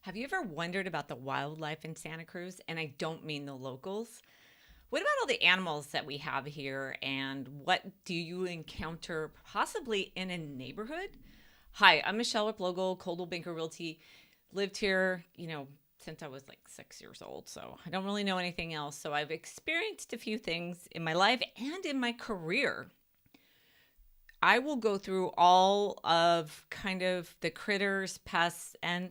Have you ever wondered about the wildlife in Santa Cruz? And I don't mean the locals. What about all the animals that we have here, and what do you encounter possibly in a neighborhood? Hi, I'm Michele Replogle, Coldwell Realty. Lived here, since I was like 6 years old, so I don't really know anything else. So I've experienced a few things in my life and in my career. I will go through all of kind of the critters, pests, and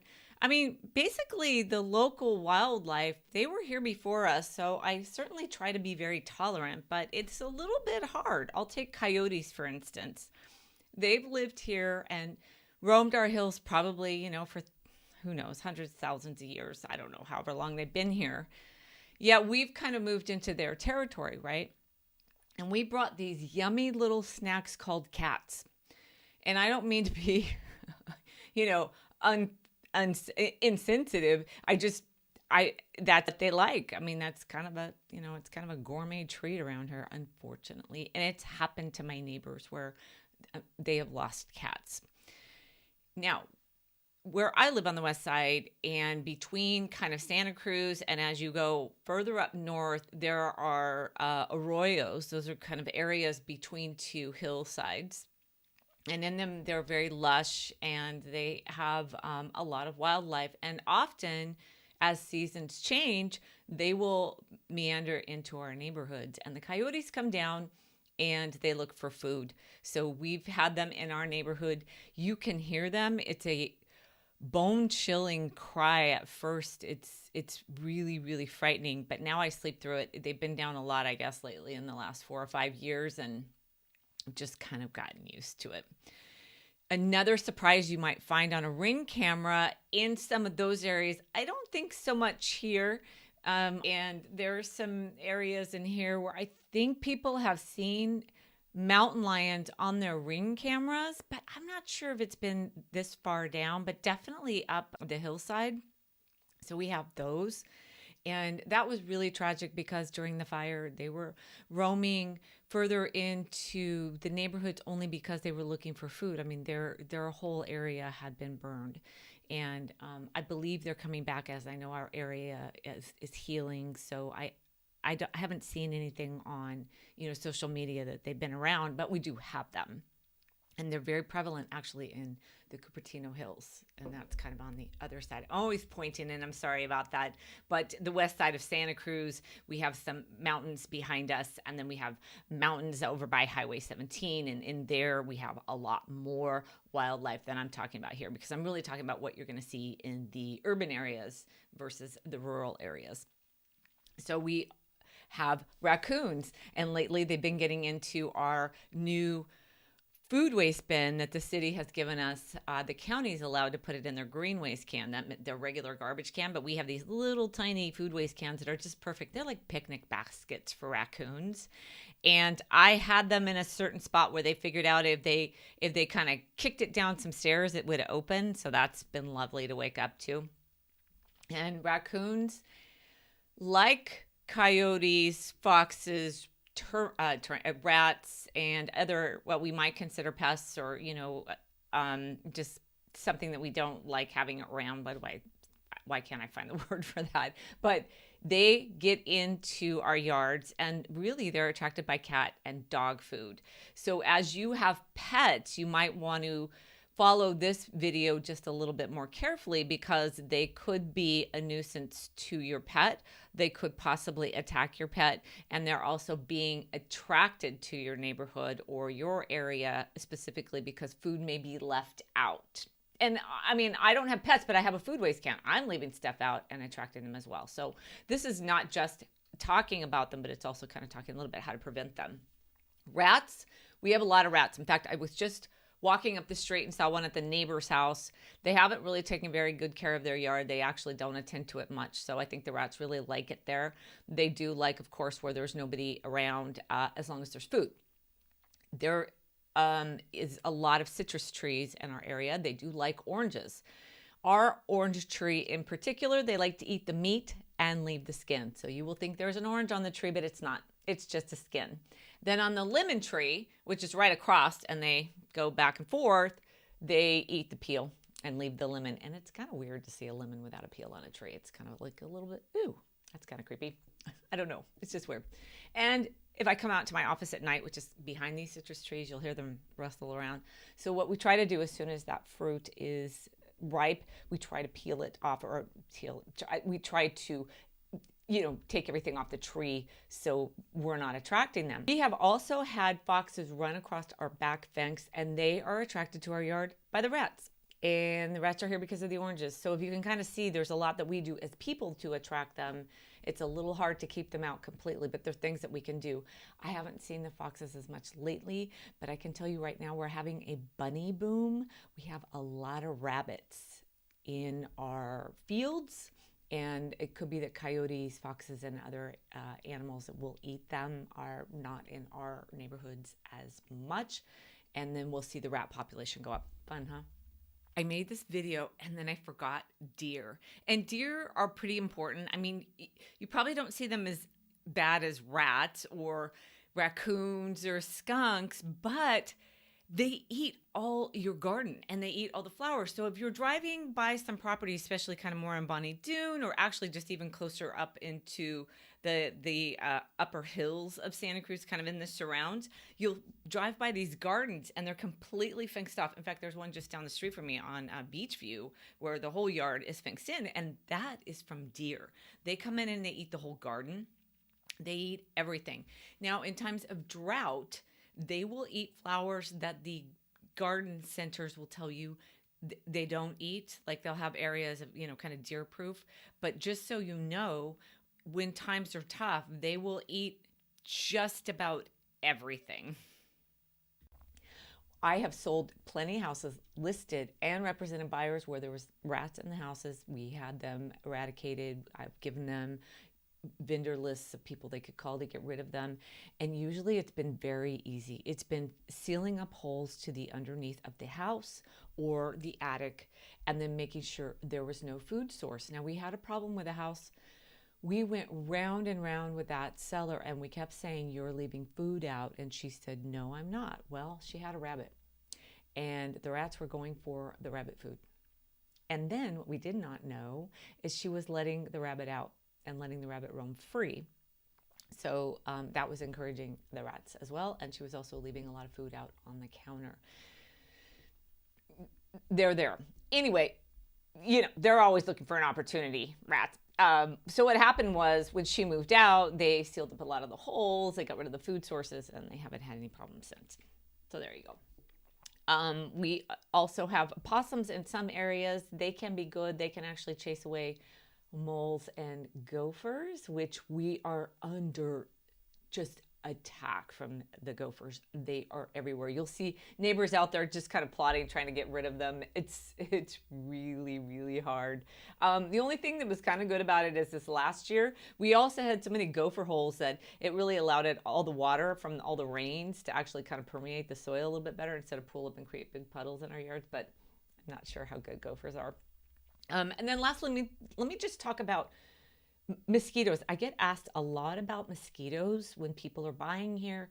basically the local wildlife. They were here before us, so I certainly try to be very tolerant, but it's a little bit hard. I'll take coyotes, for instance. They've lived here and roamed our hills probably, for who knows, hundreds, thousands of years. I don't know, however long they've been here. Yeah, we've kind of moved into their territory, right? And we brought these yummy little snacks called cats. And I don't mean to be, insensitive. That's what they like. That's kind of it's kind of a gourmet treat around here, unfortunately. And it's happened to my neighbors where they have lost cats. Now, where I live on the west side and between kind of Santa Cruz and as you go further up north, there are arroyos. Those are kind of areas between two hillsides. And in them, they're very lush and they have a lot of wildlife. And often, as seasons change, they will meander into our neighborhoods. And the coyotes come down and they look for food. So we've had them in our neighborhood. You can hear them. It's a bone-chilling cry at first. It's really, really frightening. But now I sleep through it. They've been down a lot, I guess, lately in the last 4 or 5 years. And just kind of gotten used to it. Another surprise you might find on a Ring camera in some of those areas, I don't think so much here. And there are some areas in here where I think people have seen mountain lions on their Ring cameras, but I'm not sure if it's been this far down, but definitely up the hillside. So we have those. And that was really tragic because during the fire, they were roaming further into the neighborhoods only because they were looking for food. Their whole area had been burned. And I believe they're coming back, as I know our area is healing. So I haven't seen anything on social media that they've been around, but we do have them. And they're very prevalent actually in the Cupertino Hills. And that's kind of on the other side. Always pointing, and I'm sorry about that. But the west side of Santa Cruz, we have some mountains behind us. And then we have mountains over by Highway 17. And in there, we have a lot more wildlife than I'm talking about here. Because I'm really talking about what you're going to see in the urban areas versus the rural areas. So we have raccoons. And lately, they've been getting into our new food waste bin that the city has given us. The county is allowed to put it in their green waste can, their regular garbage can, but we have these little tiny food waste cans that are just perfect. They're like picnic baskets for raccoons. And I had them in a certain spot where they figured out if they kind of kicked it down some stairs, it would open. So that's been lovely to wake up to. And raccoons, like coyotes, foxes, rats, and other what we might consider pests, or just something that we don't like having around. But why can't I find the word for that? But they get into our yards, and really they're attracted by cat and dog food. So as you have pets, you might want to follow this video just a little bit more carefully, because they could be a nuisance to your pet. They could possibly attack your pet, and they're also being attracted to your neighborhood or your area specifically because food may be left out. And I don't have pets, but I have a food waste can. I'm leaving stuff out and attracting them as well. So this is not just talking about them, but it's also kind of talking a little bit how to prevent them. Rats, we have a lot of rats. In fact, I was just walking up the street and saw one at the neighbor's house. They haven't really taken very good care of their yard. They actually don't attend to it much. So I think the rats really like it there. They do like, of course, where there's nobody around, as long as there's food. There is a lot of citrus trees in our area. They do like oranges. Our orange tree in particular, they like to eat the meat and leave the skin. So you will think there's an orange on the tree, but it's not. It's just a skin. Then on the lemon tree, which is right across, and they go back and forth, they eat the peel. and leave the lemon. And it's kind of weird to see a lemon without a peel on a tree. It's kind of like a little bit, ooh, that's kind of creepy. I don't know. It's just weird. And if I come out to my office at night, which is behind these citrus trees, you'll hear them rustle around. So what we try to do as soon as that fruit is ripe, we try to peel it off, or we try to, take everything off the tree so we're not attracting them. We have also had foxes run across our back fence, and they are attracted to our yard by the rats. And the rats are here because of the oranges. So if you can kind of see, there's a lot that we do as people to attract them. It's a little hard to keep them out completely, but there are things that we can do. I haven't seen the foxes as much lately, but I can tell you right now we're having a bunny boom. We have a lot of rabbits in our fields, and it could be that coyotes, foxes, and other animals that will eat them are not in our neighborhoods as much. And then we'll see the rat population go up. Fun, huh? I made this video and then I forgot deer. And deer are pretty important. I mean, you probably don't see them as bad as rats or raccoons or skunks, but they eat all your garden and they eat all the flowers. So if you're driving by some property, especially kind of more on Bonnie Doon, or actually just even closer up into the upper hills of Santa Cruz, kind of in the surrounds, you'll drive by these gardens and they're completely fenced off. In fact, there's one just down the street from me on Beachview where the whole yard is fenced in, and that is from deer. They come in and they eat the whole garden. They eat everything. Now, in times of drought, they will eat flowers that the garden centers will tell you they don't eat. Like they'll have areas of, kind of deer proof. But just so you know, when times are tough, they will eat just about everything. I have sold plenty of houses listed and represented buyers where there was rats in the houses. We had them eradicated. I've given them vendor lists of people they could call to get rid of them. And usually it's been very easy. It's been sealing up holes to the underneath of the house or the attic, and then making sure there was no food source. Now, we had a problem with a house. We went round and round with that seller, and we kept saying, "You're leaving food out." And she said, "No, I'm not." Well, she had a rabbit, and the rats were going for the rabbit food. And then what we did not know is she was letting the rabbit out and letting the rabbit roam free. So that was encouraging the rats as well. And she was also leaving a lot of food out on the counter. They're there. Anyway, they're always looking for an opportunity, rats. So what happened was when she moved out, they sealed up a lot of the holes, they got rid of the food sources, and they haven't had any problems since. So there you go. We also have possums in some areas. They can be good. They can actually chase away moles and gophers, which we are under just attack from the gophers. They are everywhere. You'll see neighbors out there just kind of plotting, trying to get rid of them. It's really, really hard. The only thing that was kind of good about it is this last year, we also had so many gopher holes that it really allowed all the water from all the rains to actually kind of permeate the soil a little bit better instead of pool up and create big puddles in our yards. But I'm not sure how good gophers are. And then lastly, let me just talk about mosquitoes. I get asked a lot about mosquitoes when people are buying here.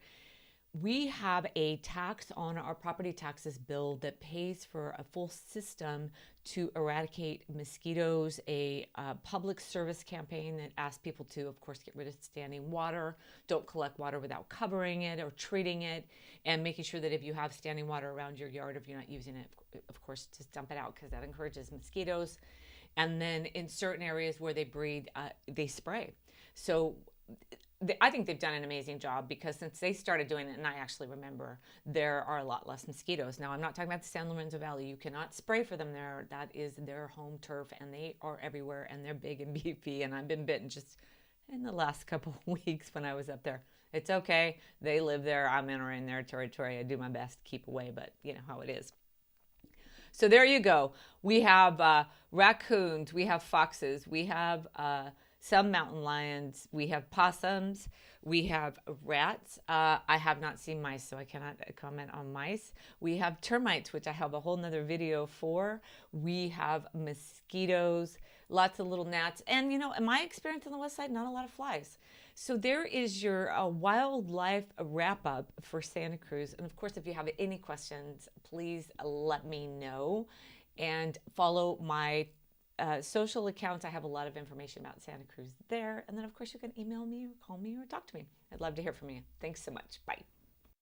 We have a tax on our property taxes bill that pays for a full system to eradicate mosquitoes, a public service campaign that asks people to, of course, get rid of standing water, don't collect water without covering it or treating it, and making sure that if you have standing water around your yard, if you're not using it, of course, just dump it out because that encourages mosquitoes. And then in certain areas where they breed, they spray. So I think they've done an amazing job because since they started doing it, and I actually remember, there are a lot less mosquitoes. Now, I'm not talking about the San Lorenzo Valley. You cannot spray for them there. That is their home turf, and they are everywhere, and they're big and beefy, and I've been bitten just in the last couple of weeks when I was up there. It's okay. They live there. I'm entering their territory. I do my best to keep away, but you know how it is. So there you go. We have raccoons. We have foxes. We have some mountain lions. We have possums. We have rats. I have not seen mice, so I cannot comment on mice. We have termites, which I have a whole nother video for. We have mosquitoes, lots of little gnats. And, you know, in my experience on the west side, not a lot of flies. So there is your wildlife wrap-up for Santa Cruz. And, of course, if you have any questions, please let me know. and follow my social accounts. I have a lot of information about Santa Cruz there. And then, of course, you can email me or call me or talk to me. I'd love to hear from you. Thanks so much. Bye.